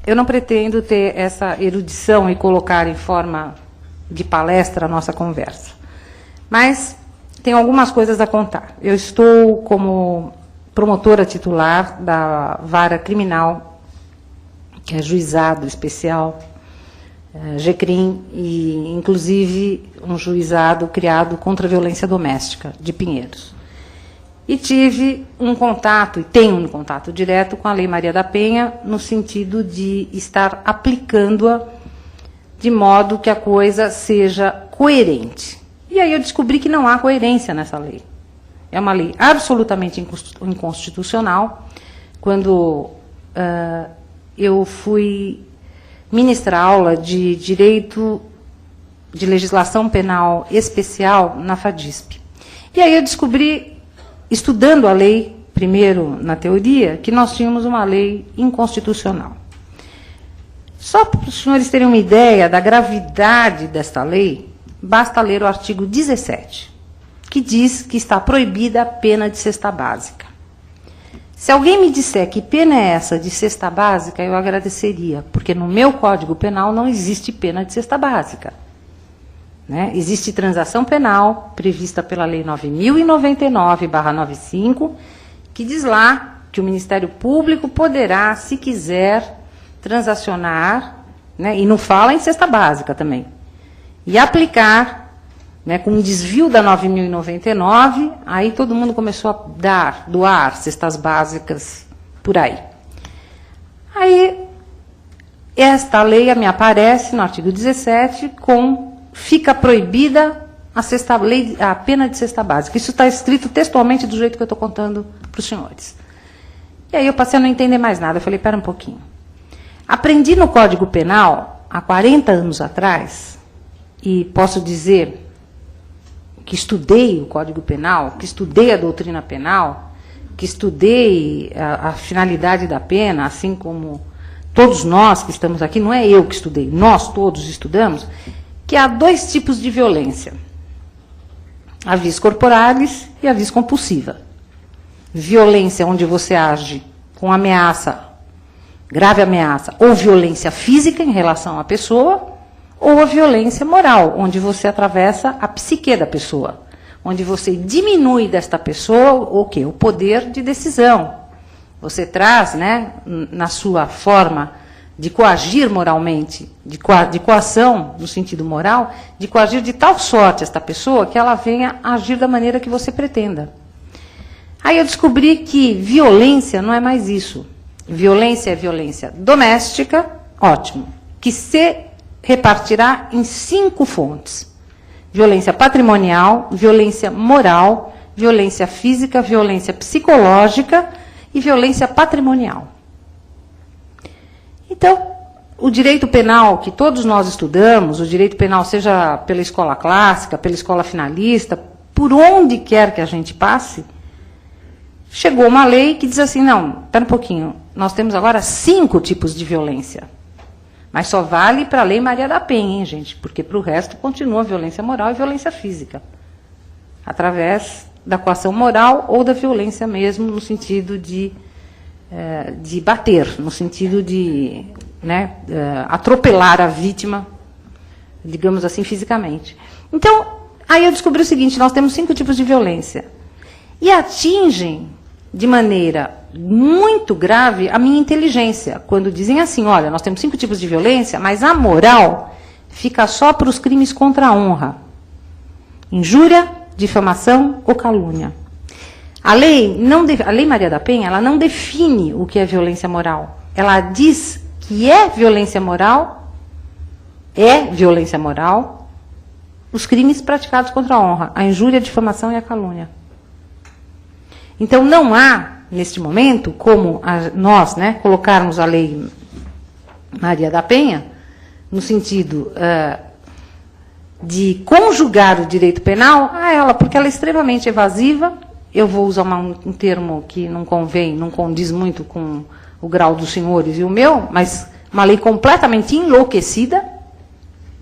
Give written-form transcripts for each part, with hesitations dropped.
eu não pretendo ter essa erudição e colocar em forma de palestra a nossa conversa. Mas tenho algumas coisas a contar. Eu estou como promotora titular da Vara Criminal, que é Juizado Especial, GCRIM, e inclusive um juizado criado contra a violência doméstica, de Pinheiros. E tive um contato, e tenho um contato direto com a Lei Maria da Penha, no sentido de estar aplicando-a de modo que a coisa seja coerente. E aí eu descobri que não há coerência nessa lei. É uma lei absolutamente inconstitucional. Quando eu fui ministrar aula de Direito de Legislação Penal Especial na FADISP. E aí eu descobri, estudando a lei, primeiro na teoria, que nós tínhamos uma lei inconstitucional. Só para os senhores terem uma ideia da gravidade desta lei, basta ler o artigo 17, que diz que está proibida a pena de cesta básica. Se alguém me disser que pena é essa de cesta básica, eu agradeceria, porque no meu Código Penal não existe pena de cesta básica. Né? Existe transação penal, prevista pela Lei 9.099/95, que diz lá que o Ministério Público poderá, se quiser, transacionar, né, e não fala em cesta básica também, e aplicar, né, com um desvio da 9.099, aí todo mundo começou a doar cestas básicas por aí. Aí, esta lei me aparece no artigo 17 com fica proibida a pena de cesta básica. Isso está escrito textualmente do jeito que eu estou contando para os senhores. E aí eu passei a não entender mais nada. Eu falei, espera um pouquinho. Aprendi no Código Penal, há 40 anos atrás, e posso dizer que estudei o Código Penal, que estudei a doutrina penal, que estudei a finalidade da pena, assim como todos nós que estamos aqui, não é eu que estudei, nós todos estudamos, que há dois tipos de violência: a vis corporalis e a vis compulsiva. Violência onde você age com ameaça, grave ameaça, ou violência física em relação à pessoa, ou a violência moral, onde você atravessa a psique da pessoa, onde você diminui desta pessoa o quê? O poder de decisão. Você traz, né, na sua forma de coagir moralmente, de coação no sentido moral, de coagir de tal sorte esta pessoa que ela venha agir da maneira que você pretenda. Aí eu descobri que violência não é mais isso. Violência é violência doméstica, ótimo, que se repartirá em 5 fontes: violência patrimonial, violência moral, violência física, violência psicológica e violência patrimonial. Então, o direito penal que todos nós estudamos, o direito penal seja pela escola clássica, pela escola finalista, por onde quer que a gente passe, chegou uma lei que diz assim, não, espera um pouquinho, nós temos agora 5 tipos de violência. Mas só vale para a Lei Maria da Penha, hein, gente? Porque para o resto continua a violência moral e violência física, através da coação moral ou da violência mesmo, no sentido de bater, no sentido de, né, atropelar a vítima, digamos assim, fisicamente. Então, aí eu descobri o seguinte, nós temos 5 tipos de violência. E atingem, de maneira muito grave, a minha inteligência, quando dizem assim, olha, nós temos 5 tipos de violência, mas a moral fica só para os crimes contra a honra. Injúria, difamação ou calúnia. A Lei Maria da Penha, ela não define o que é violência moral. Ela diz que é violência moral os crimes praticados contra a honra, a injúria, a difamação e a calúnia. Então, não há, neste momento, como nós, né, colocarmos a Lei Maria da Penha, no sentido de conjugar o direito penal a ela, porque ela é extremamente evasiva. Eu vou usar um termo que não convém, não condiz muito com o grau dos senhores e o meu, mas uma lei completamente enlouquecida,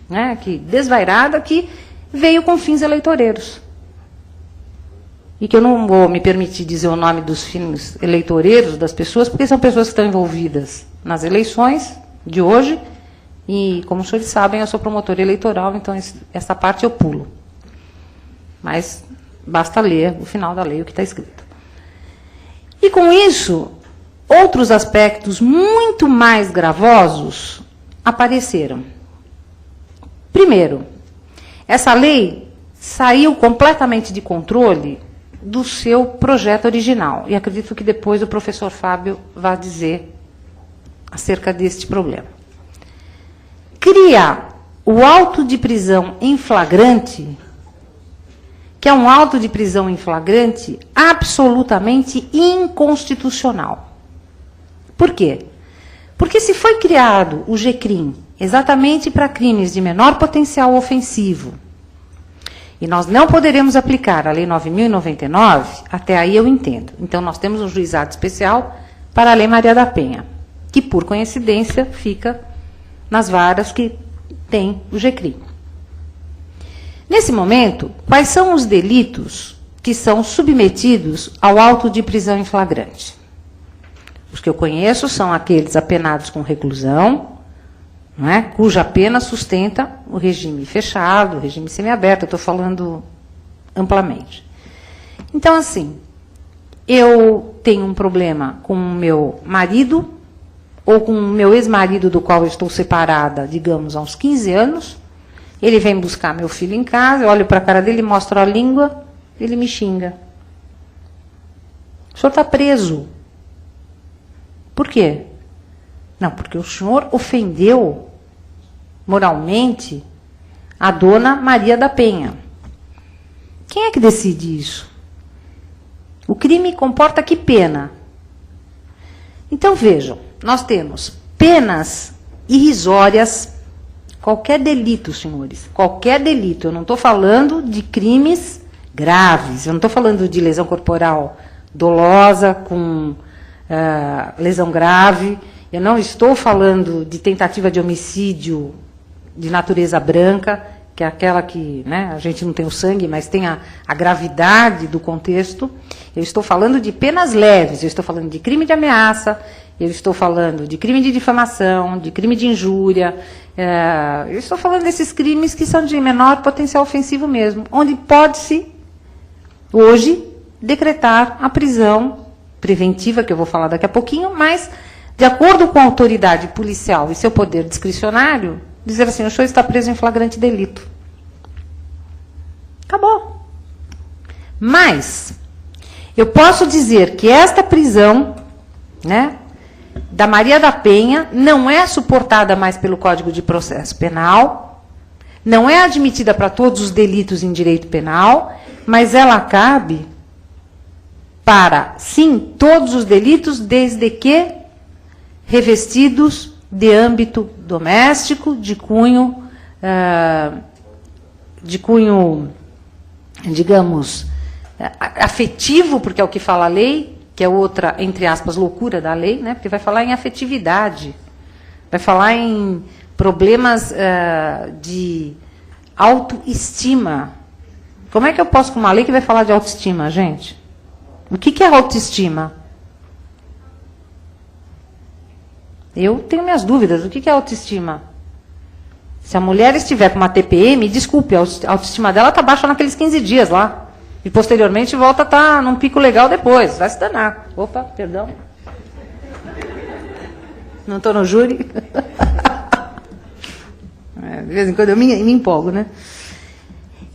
né, desvairada, que veio com fins eleitoreiros. E que eu não vou me permitir dizer o nome dos fins eleitoreiros das pessoas, porque são pessoas que estão envolvidas nas eleições, de hoje, e, como os senhores sabem, eu sou promotora eleitoral, então essa parte eu pulo. Mas basta ler o final da lei, o que está escrito. E, com isso, outros aspectos muito mais gravosos apareceram. Primeiro, essa lei saiu completamente de controle do seu projeto original. E acredito que depois o professor Fábio vai dizer acerca deste problema. Cria o auto de prisão em flagrante, que é um auto de prisão em flagrante absolutamente inconstitucional. Por quê? Porque se foi criado o GCRIM exatamente para crimes de menor potencial ofensivo, e nós não poderemos aplicar a Lei 9.099, até aí eu entendo. Então, nós temos um juizado especial para a Lei Maria da Penha, que, por coincidência, fica nas varas que tem o GCRIM. Nesse momento, quais são os delitos que são submetidos ao auto de prisão em flagrante? Os que eu conheço são aqueles apenados com reclusão, não é? Cuja pena sustenta o regime fechado, o regime semiaberto, eu estou falando amplamente. Então, assim, eu tenho um problema com o meu marido, ou com o meu ex-marido, do qual eu estou separada, digamos, há uns 15 anos, ele vem buscar meu filho em casa, eu olho para a cara dele, mostro a língua, ele me xinga. O senhor está preso. Por quê? Não, porque o senhor ofendeu moralmente a dona Maria da Penha. Quem é que decide isso? O crime comporta que pena? Então, vejam, nós temos penas irrisórias, qualquer delito, senhores, qualquer delito. Eu não estou falando de crimes graves, eu não estou falando de lesão corporal dolosa com lesão grave, eu não estou falando de tentativa de homicídio de natureza branca, que é aquela que, né, a gente não tem o sangue, mas tem a gravidade do contexto. Eu estou falando de penas leves, eu estou falando de crime de ameaça, eu estou falando de crime de difamação, de crime de injúria, eu estou falando desses crimes que são de menor potencial ofensivo mesmo, onde pode-se, hoje, decretar a prisão preventiva, que eu vou falar daqui a pouquinho, mas, de acordo com a autoridade policial e seu poder discricionário, dizer assim, o senhor está preso em flagrante delito. Acabou. Mas, eu posso dizer que esta prisão, né, da Maria da Penha não é suportada mais pelo Código de Processo Penal, não é admitida para todos os delitos em direito penal, mas ela cabe para, sim, todos os delitos, desde que revestidos de âmbito doméstico, de cunho, digamos, afetivo, porque é o que fala a lei, que é outra, entre aspas, loucura da lei, né? Porque vai falar em afetividade, vai falar em problemas de autoestima. Como é que eu posso, com uma lei que vai falar de autoestima, gente? O que é autoestima? Eu tenho minhas dúvidas. O que é autoestima? Se a mulher estiver com uma TPM, desculpe, a autoestima dela está baixa naqueles 15 dias lá. E, posteriormente, volta a estar num pico legal depois. Vai se danar. Opa, perdão. Não estou no júri. De vez em quando eu me empolgo, né?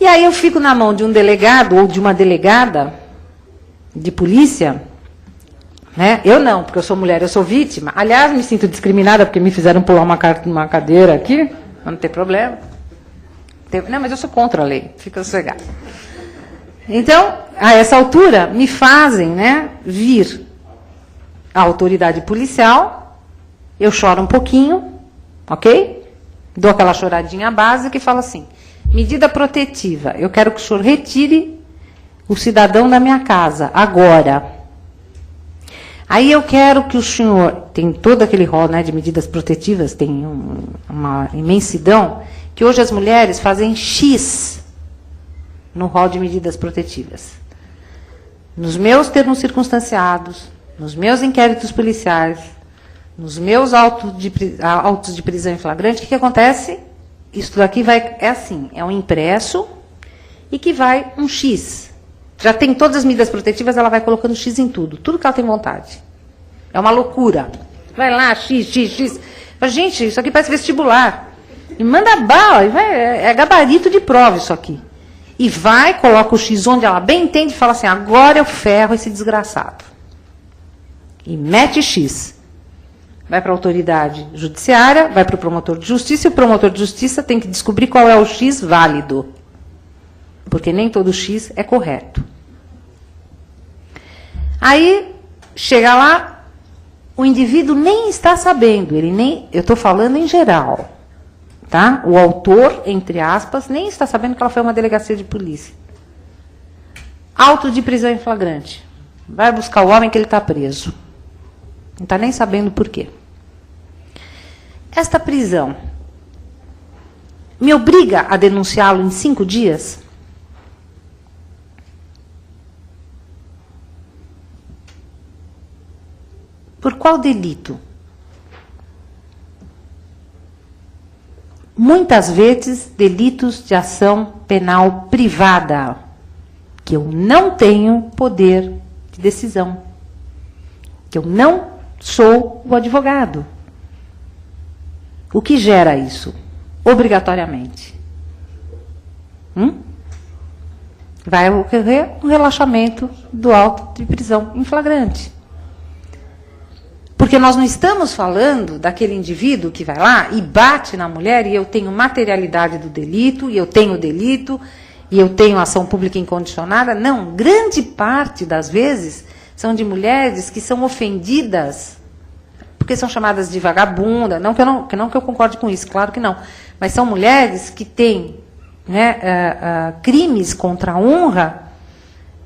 E aí eu fico na mão de um delegado ou de uma delegada de polícia, né? Eu não, porque eu sou mulher, eu sou vítima. Aliás, me sinto discriminada porque me fizeram pular uma cadeira aqui, mas não tem problema. Não, mas eu sou contra a lei, fica sossegado. Então, a essa altura, me fazem, né, vir a autoridade policial, eu choro um pouquinho, ok? Dou aquela choradinha básica e falo assim, medida protetiva, eu quero que o senhor retire o cidadão da minha casa, agora. Aí eu quero que o senhor, tem todo aquele rol, né, de medidas protetivas, tem uma imensidão, que hoje as mulheres fazem X no rol de medidas protetivas. Nos meus termos circunstanciados, nos meus inquéritos policiais, nos meus autos de prisão em flagrante, o que acontece? Isso daqui é assim, é um impresso e que vai um X. Já tem todas as medidas protetivas, ela vai colocando X em tudo que ela tem vontade. É uma loucura. Vai lá, X. Gente, isso aqui parece vestibular. E manda bala, é gabarito de prova isso aqui. E vai, coloca o X onde ela bem entende e fala assim, agora eu ferro esse desgraçado. E mete X. Vai para a autoridade judiciária, vai para o promotor de justiça, e o promotor de justiça tem que descobrir qual é o X válido. Porque nem todo X é correto. Aí, chega lá, o indivíduo nem está sabendo, eu estou falando em geral, tá? O autor, entre aspas, nem está sabendo que ela foi uma delegacia de polícia. Auto de prisão em flagrante. Vai buscar o homem que ele está preso. Não está nem sabendo por quê. Esta prisão me obriga a denunciá-lo em 5 dias? Por qual delito? Muitas vezes, delitos de ação penal privada, que eu não tenho poder de decisão, que eu não sou o advogado. O que gera isso? Obrigatoriamente. Vai ocorrer um relaxamento do auto de prisão em flagrante. Porque nós não estamos falando daquele indivíduo que vai lá e bate na mulher e eu tenho materialidade do delito, e eu tenho delito, e eu tenho ação pública incondicionada. Não, grande parte das vezes são de mulheres que são ofendidas porque são chamadas de vagabunda, não que eu concorde com isso, claro que não, mas são mulheres que têm, né, crimes contra a honra,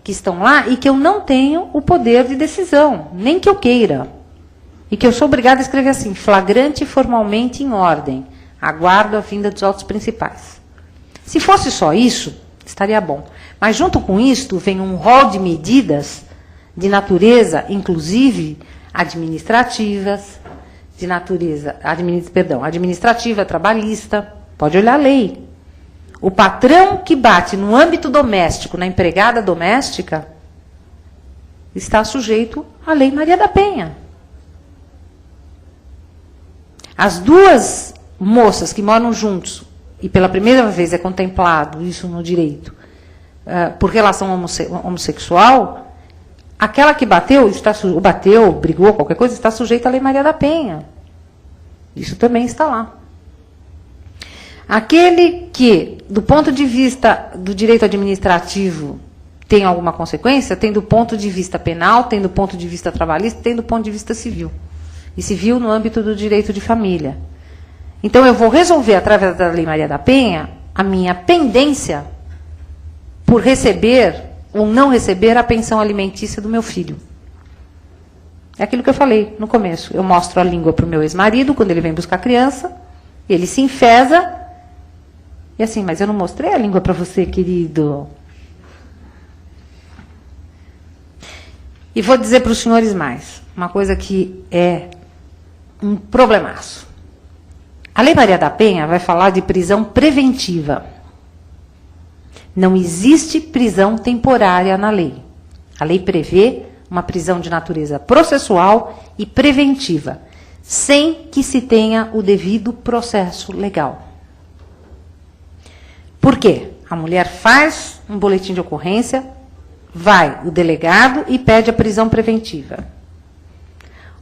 que estão lá e que eu não tenho o poder de decisão, nem que eu queira. E que eu sou obrigada a escrever assim, flagrante formalmente em ordem, aguardo a vinda dos autos principais. Se fosse só isso, estaria bom. Mas junto com isto vem um rol de medidas de natureza, inclusive administrativas, de natureza, administrativa, trabalhista, pode olhar a lei. O patrão que bate no âmbito doméstico, na empregada doméstica, está sujeito à Lei Maria da Penha. As duas moças que moram juntos, e pela primeira vez é contemplado isso no direito, por relação homossexual, aquela que bateu, brigou, qualquer coisa, está sujeita à Lei Maria da Penha. Isso também está lá. Aquele que, do ponto de vista do direito administrativo, tem alguma consequência, tem do ponto de vista penal, tem do ponto de vista trabalhista, tem do ponto de vista civil. E civil no âmbito do direito de família. Então, eu vou resolver, através da Lei Maria da Penha, a minha pendência por receber ou não receber a pensão alimentícia do meu filho. É aquilo que eu falei no começo. Eu mostro a língua para o meu ex-marido, quando ele vem buscar a criança, ele se enfesa, e assim, mas eu não mostrei a língua para você, querido. E vou dizer para os senhores mais, uma coisa que é um problemaço. A Lei Maria da Penha vai falar de prisão preventiva. Não existe prisão temporária na lei. A lei prevê uma prisão de natureza processual e preventiva, sem que se tenha o devido processo legal. Por quê? A mulher faz um boletim de ocorrência, vai o delegado e pede a prisão preventiva.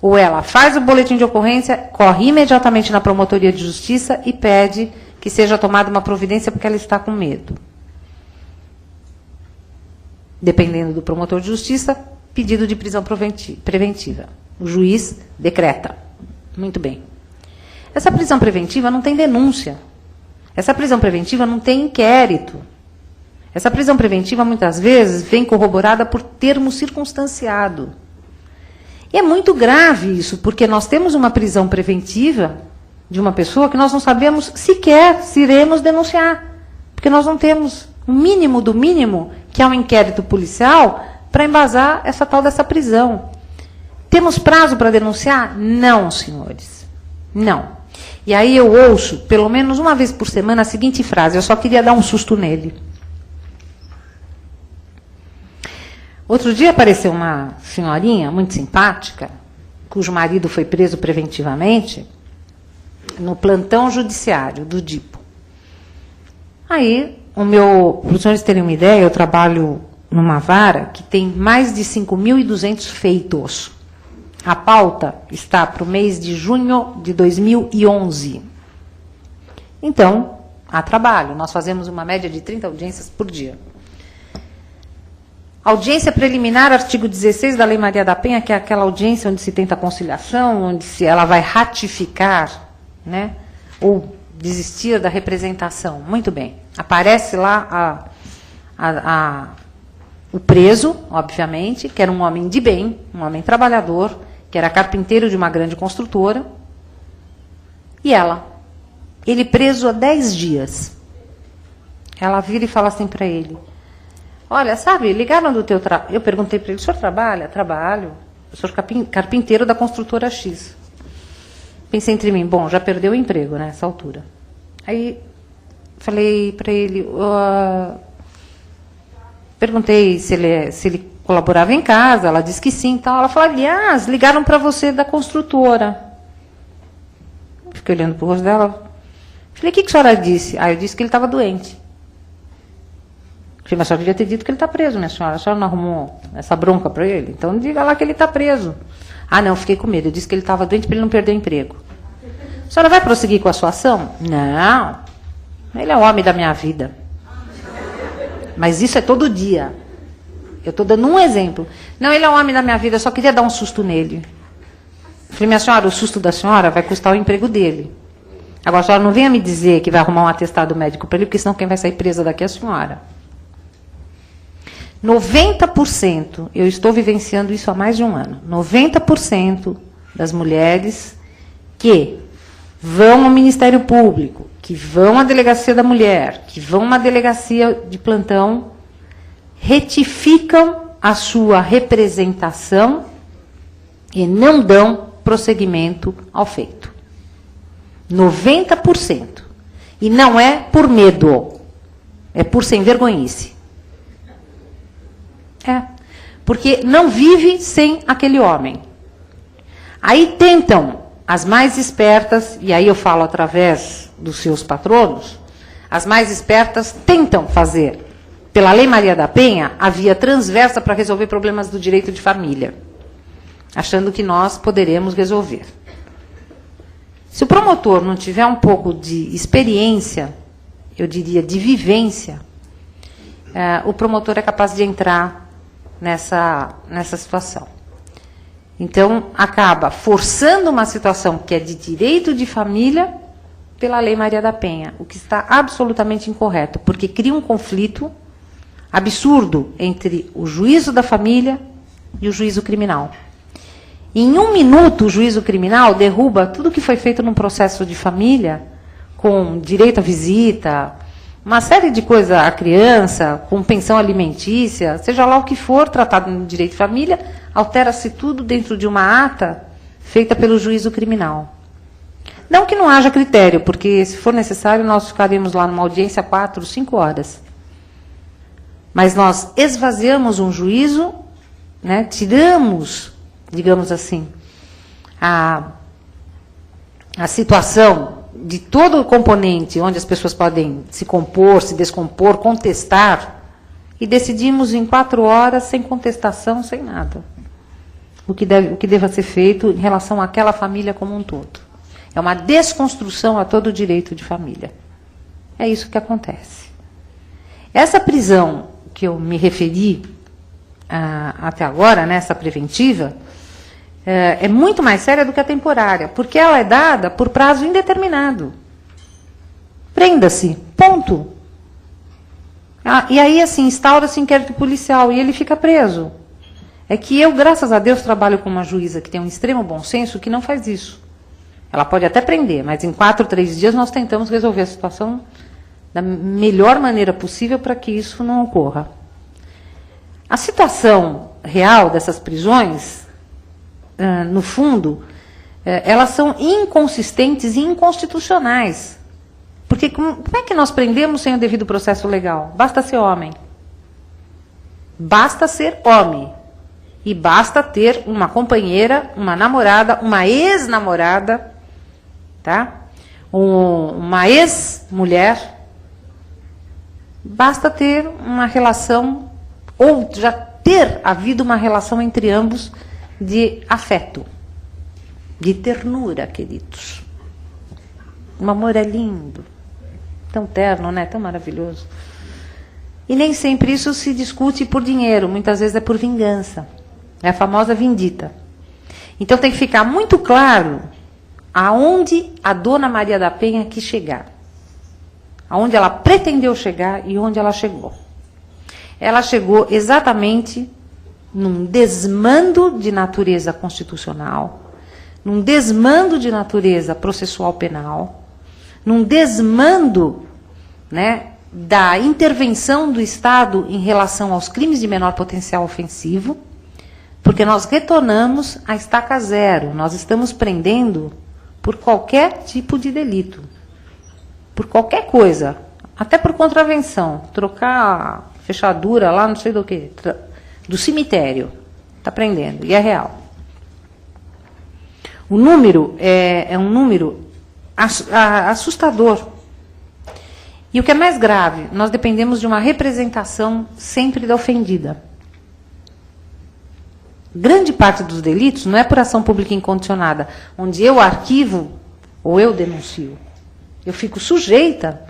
Ou ela faz o boletim de ocorrência, corre imediatamente na promotoria de justiça e pede que seja tomada uma providência porque ela está com medo. Dependendo do promotor de justiça, pedido de prisão preventiva. O juiz decreta. Muito bem. Essa prisão preventiva não tem denúncia. Essa prisão preventiva não tem inquérito. Essa prisão preventiva, muitas vezes, vem corroborada por termo circunstanciado. E é muito grave isso, porque nós temos uma prisão preventiva de uma pessoa que nós não sabemos sequer se iremos denunciar. Porque nós não temos o mínimo do mínimo, que é um inquérito policial, para embasar essa tal dessa prisão. Temos prazo para denunciar? Não, senhores. Não. E aí eu ouço, pelo menos uma vez por semana, a seguinte frase: eu só queria dar um susto nele. Outro dia apareceu uma senhorinha muito simpática, cujo marido foi preso preventivamente, no plantão judiciário do DIPO. Aí, para os senhores terem uma ideia, eu trabalho numa vara que tem mais de 5.200 feitos. A pauta está para o mês de junho de 2011. Então, há trabalho. Nós fazemos uma média de 30 audiências por dia. Audiência preliminar, artigo 16 da Lei Maria da Penha, que é aquela audiência onde se tenta conciliação, onde ela vai ratificar, né, ou desistir da representação. Muito bem. Aparece lá o preso, obviamente, que era um homem de bem, um homem trabalhador, que era carpinteiro de uma grande construtora, e ela. Ele preso há 10 dias. Ela vira e fala assim para ele: olha, sabe, ligaram do teu trabalho. Eu perguntei para ele: o senhor trabalha? Trabalho. Eu sou carpinteiro da construtora X. Pensei entre mim: bom, já perdeu o emprego, né, nessa altura. Aí falei para ele, perguntei se ele colaborava em casa. Ela disse que sim. Então ela falou: aliás, ligaram para você da construtora. Fiquei olhando para o rosto dela. Falei: o que a senhora disse? Eu disse que ele estava doente. Falei: mas a senhora devia ter dito que ele está preso, minha senhora. A senhora não arrumou essa bronca para ele? Então diga lá que ele está preso. Não, fiquei com medo. Eu disse que ele estava doente para ele não perder o emprego. A senhora vai prosseguir com a sua ação? Não. Ele é o homem da minha vida. Mas isso é todo dia. Eu estou dando um exemplo. Não, ele é o homem da minha vida, eu só queria dar um susto nele. Falei: minha senhora, o susto da senhora vai custar o emprego dele. Agora, a senhora não venha me dizer que vai arrumar um atestado médico para ele, porque senão quem vai sair presa daqui é a senhora. 90%, eu estou vivenciando isso há mais de um ano, 90% das mulheres que vão ao Ministério Público, que vão à Delegacia da Mulher, que vão a uma delegacia de plantão, retificam a sua representação e não dão prosseguimento ao feito. 90%. E não é por medo, é por sem vergonhice. Porque não vive sem aquele homem. Aí tentam, as mais espertas, e aí eu falo através dos seus patronos, as mais espertas tentam fazer, pela Lei Maria da Penha, a via transversa para resolver problemas do direito de família, achando que nós poderemos resolver. Se o promotor não tiver um pouco de experiência, eu diria de vivência, o promotor é capaz de entrar nessa situação. Então, acaba forçando uma situação que é de direito de família pela Lei Maria da Penha, o que está absolutamente incorreto, porque cria um conflito absurdo entre o juízo da família e o juízo criminal. Em 1 minuto, o juízo criminal derruba tudo que foi feito num processo de família, com direito à visita, uma série de coisas à criança, com pensão alimentícia, seja lá o que for tratado no direito de família, altera-se tudo dentro de uma ata feita pelo juízo criminal. Não que não haja critério, porque, se for necessário, nós ficaremos lá numa audiência 4, 5 horas. Mas nós esvaziamos um juízo, né, tiramos, digamos assim, a situação de todo o componente onde as pessoas podem se compor, se descompor, contestar, e decidimos em 4 horas, sem contestação, sem nada, o que deva ser feito em relação àquela família como um todo. É uma desconstrução a todo o direito de família. É isso que acontece. Essa prisão que eu me referi até agora, né, essa preventiva, é muito mais séria do que a temporária, porque ela é dada por prazo indeterminado. Prenda-se, ponto. E aí, assim, instaura-se inquérito policial e ele fica preso. É que eu, graças a Deus, trabalho com uma juíza que tem um extremo bom senso que não faz isso. Ela pode até prender, mas em 4, 3 dias nós tentamos resolver a situação da melhor maneira possível para que isso não ocorra. A situação real dessas prisões no fundo, elas são inconsistentes e inconstitucionais. Porque como é que nós prendemos sem o devido processo legal? Basta ser homem. Basta ser homem. E basta ter uma companheira, uma namorada, uma ex-namorada, tá? Uma ex-mulher. Basta ter uma relação, ou já ter havido uma relação entre ambos de afeto, de ternura, queridos. O amor é lindo, tão terno, né? Tão maravilhoso. E nem sempre isso se discute por dinheiro, muitas vezes é por vingança. É a famosa vindita. Então tem que ficar muito claro aonde a dona Maria da Penha quis chegar. Aonde ela pretendeu chegar e onde ela chegou. Ela chegou exatamente num desmando de natureza constitucional, num desmando de natureza processual penal, num desmando, né, da intervenção do Estado em relação aos crimes de menor potencial ofensivo, porque nós retornamos à estaca zero, nós estamos prendendo por qualquer tipo de delito, por qualquer coisa, até por contravenção, trocar a fechadura lá, não sei do que, do cemitério, está prendendo, e é real. O número é um número assustador. E o que é mais grave, nós dependemos de uma representação sempre da ofendida. Grande parte dos delitos não é por ação pública incondicionada, onde eu arquivo ou eu denuncio. Eu fico sujeita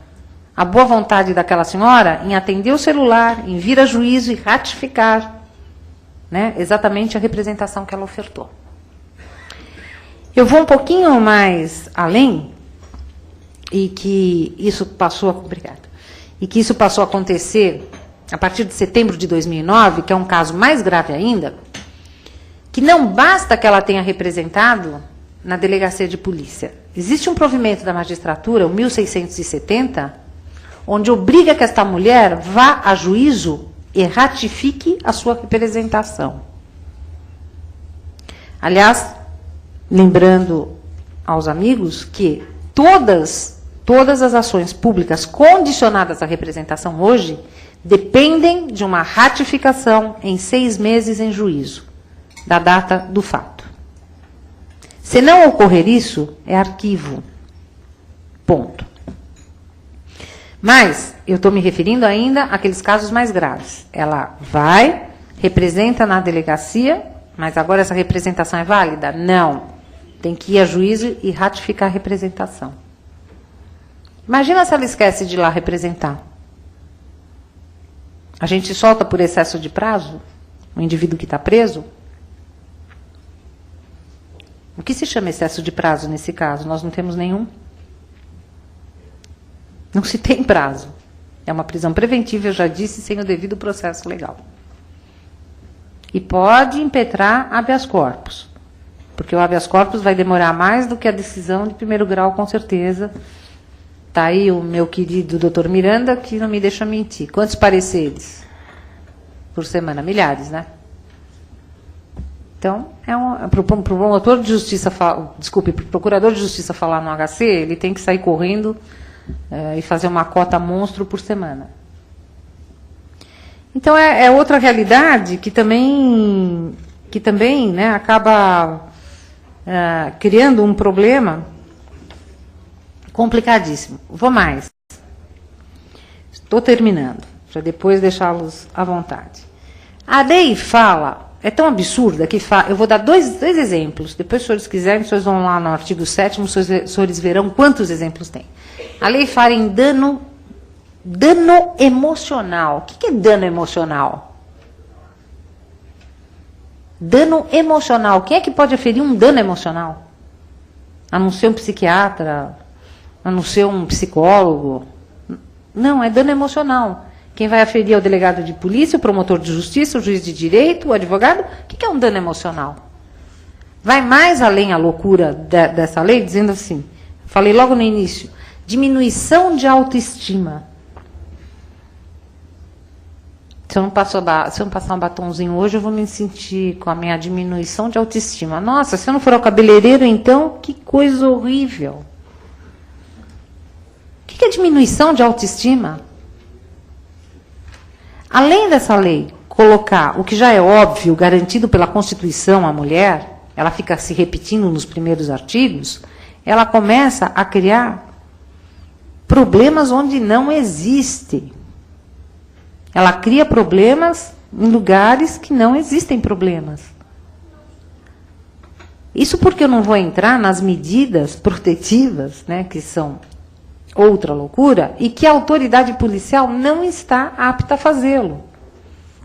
à boa vontade daquela senhora em atender o celular, em vir a juízo e ratificar, né, exatamente a representação que ela ofertou. Eu vou um pouquinho mais além, e que isso passou a acontecer a partir de setembro de 2009, que é um caso mais grave ainda, que não basta que ela tenha representado na delegacia de polícia. Existe um provimento da magistratura, o 1670, onde obriga que esta mulher vá a juízo e ratifique a sua representação. Aliás, lembrando aos amigos que todas as ações públicas condicionadas à representação hoje dependem de uma ratificação em 6 meses em juízo, da data do fato. Se não ocorrer isso, é arquivo. Ponto. Mas eu estou me referindo ainda àqueles casos mais graves. Ela vai, representa na delegacia, mas agora essa representação é válida? Não. Tem que ir a juízo e ratificar a representação. Imagina se ela esquece de ir lá representar. A gente solta por excesso de prazo o indivíduo que está preso? O que se chama excesso de prazo nesse caso? Nós não temos nenhum. Não se tem prazo. É uma prisão preventiva, eu já disse, sem o devido processo legal. E pode impetrar habeas corpus. Porque o habeas corpus vai demorar mais do que a decisão de primeiro grau, com certeza. Está aí o meu querido doutor Miranda, que não me deixa mentir. Quantos pareceres por semana? Milhares, né? Então, para o promotor de justiça, para o procurador de justiça falar no HC, ele tem que sair correndo e fazer uma cota monstro por semana. Então, é outra realidade que também né, acaba criando um problema complicadíssimo. Vou mais. Estou terminando, para depois deixá-los à vontade. A lei fala, é tão absurda que eu vou dar dois exemplos. Depois, se os senhores quiserem, vocês vão lá no artigo 7º, os senhores verão quantos exemplos tem. A lei fala em dano emocional. O que é dano emocional? Dano emocional. Quem é que pode aferir um dano emocional? A não ser um psiquiatra, a não ser um psicólogo. Não, é dano emocional. Quem vai aferir é o delegado de polícia, o promotor de justiça, o juiz de direito, o advogado. O que é um dano emocional? Vai mais além a loucura dessa lei, dizendo assim, falei logo no início, diminuição de autoestima. Se eu não passar um batonzinho hoje, eu vou me sentir com a minha diminuição de autoestima. Nossa, se eu não for ao cabeleireiro, então, que coisa horrível. O que é diminuição de autoestima? Além dessa lei colocar o que já é óbvio, garantido pela Constituição à mulher, ela fica se repetindo nos primeiros artigos, ela começa a criar problemas onde não existe. Ela cria problemas em lugares que não existem problemas. Isso porque eu não vou entrar nas medidas protetivas, né, que são outra loucura, e que a autoridade policial não está apta a fazê-lo.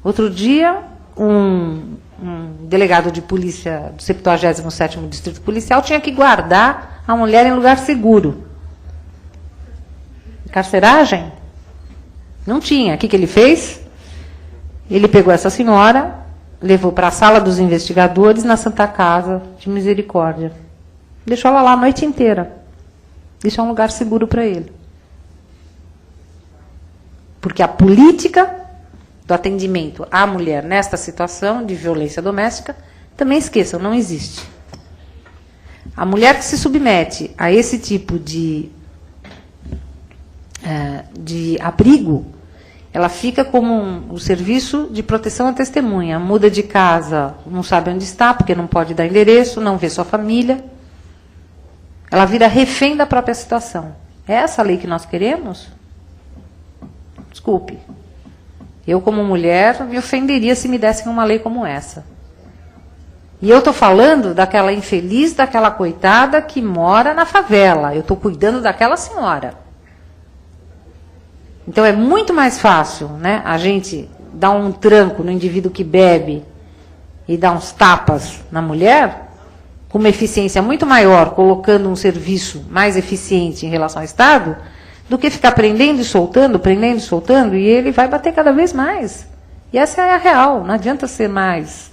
Outro dia, um delegado de polícia do 77º Distrito Policial tinha que guardar a mulher em lugar seguro. Carceragem? Não tinha. O que ele fez? Ele pegou essa senhora, levou para a sala dos investigadores na Santa Casa de Misericórdia. Deixou ela lá a noite inteira. Deixou um lugar seguro para ele. Porque a política do atendimento à mulher nesta situação de violência doméstica, também esqueçam, não existe. A mulher que se submete a esse tipo de abrigo, ela fica como o serviço de proteção à testemunha. Muda de casa, não sabe onde está, porque não pode dar endereço, não vê sua família. Ela vira refém da própria situação. É essa a lei que nós queremos? Desculpe. Eu, como mulher, me ofenderia se me dessem uma lei como essa. E eu estou falando daquela infeliz, daquela coitada que mora na favela. Eu estou cuidando daquela senhora. Então é muito mais fácil, né, a gente dar um tranco no indivíduo que bebe e dar uns tapas na mulher, com uma eficiência muito maior, colocando um serviço mais eficiente em relação ao Estado, do que ficar prendendo e soltando, e ele vai bater cada vez mais. E essa é a real, não adianta ser mais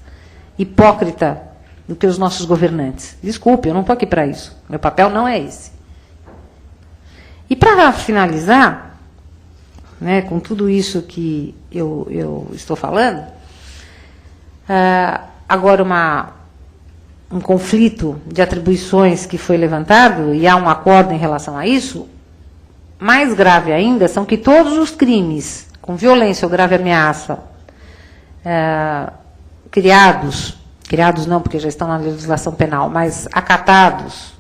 hipócrita do que os nossos governantes. Desculpe, eu não estou aqui para isso. Meu papel não é esse. E para finalizar, né, com tudo isso que eu estou falando, agora um conflito de atribuições que foi levantado, e há um acordo em relação a isso. Mais grave ainda são que todos os crimes com violência ou grave ameaça criados não, porque já estão na legislação penal, mas acatados,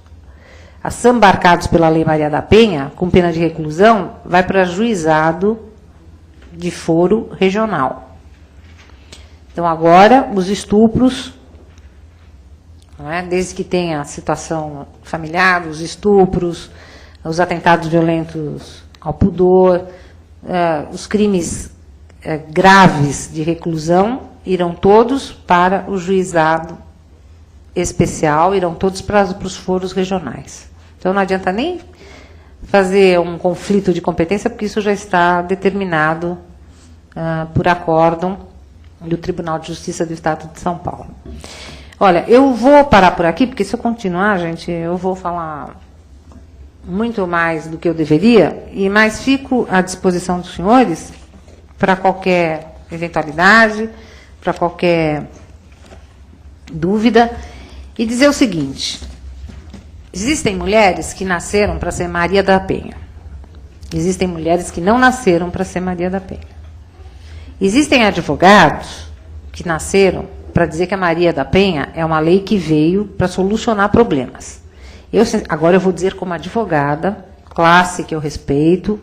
assambarcados pela Lei Maria da Penha, com pena de reclusão, vai para juizado de foro regional. Então, agora, os estupros, não é? Desde que tenha a situação familiar, os estupros, os atentados violentos ao pudor, os crimes graves de reclusão, irão todos para o juizado especial, irão todos para os foros regionais. Então, não adianta nem fazer um conflito de competência, porque isso já está determinado por acórdão do Tribunal de Justiça do Estado de São Paulo. Olha, eu vou parar por aqui, porque se eu continuar, gente, eu vou falar muito mais do que eu deveria, mas fico à disposição dos senhores para qualquer eventualidade, para qualquer dúvida, e dizer o seguinte: existem mulheres que nasceram para ser Maria da Penha. Existem mulheres que não nasceram para ser Maria da Penha. Existem advogados que nasceram para dizer que a Maria da Penha é uma lei que veio para solucionar problemas. Agora eu vou dizer como advogada, classe que eu respeito,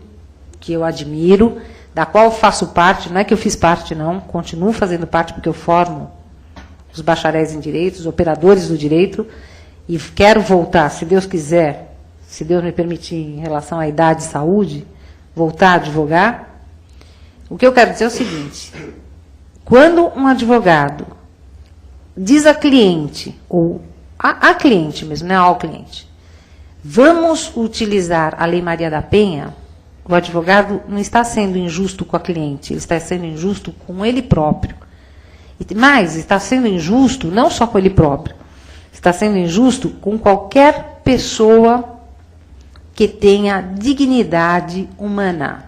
que eu admiro, da qual faço parte, não é que eu fiz parte não, continuo fazendo parte porque eu formo os bacharéis em direito, os operadores do direito, e quero voltar, se Deus quiser, se Deus me permitir, em relação à idade e saúde, voltar a advogar. O que eu quero dizer é o seguinte: quando um advogado diz a cliente, ou a cliente mesmo, não é ao cliente, vamos utilizar a Lei Maria da Penha, o advogado não está sendo injusto com a cliente, ele está sendo injusto com ele próprio. Mas está sendo injusto não só com ele próprio, está sendo injusto com qualquer pessoa que tenha dignidade humana.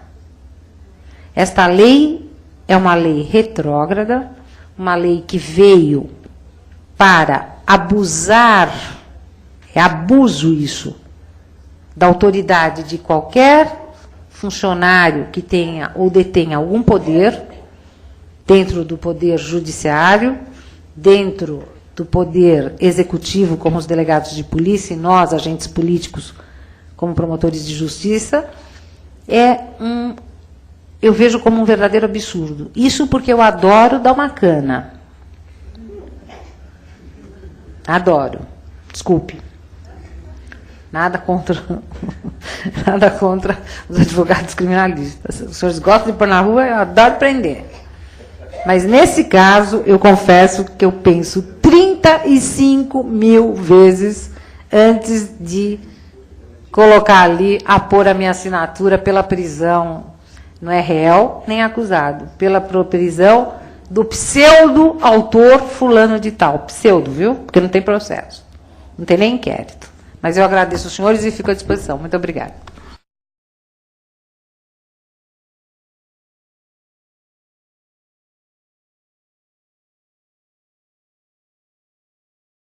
Esta lei é uma lei retrógrada, uma lei que veio para abusar, é abuso isso, da autoridade de qualquer funcionário que tenha ou detenha algum poder, dentro do poder judiciário, dentro do poder executivo, como os delegados de polícia, e nós, agentes políticos, como promotores de justiça, eu vejo como um verdadeiro absurdo. Isso porque eu adoro dar uma cana. Adoro. Desculpe. Nada contra os advogados criminalistas. Os senhores gostam de pôr na rua, eu adoro prender. Mas, nesse caso, eu confesso que eu penso 35 mil vezes antes de colocar ali, a pôr a minha assinatura pela prisão, não é réu nem acusado, pela prisão do pseudo-autor fulano de tal. Pseudo, viu? Porque não tem processo. Não tem nem inquérito. Mas eu agradeço aos senhores e fico à disposição. Muito obrigada.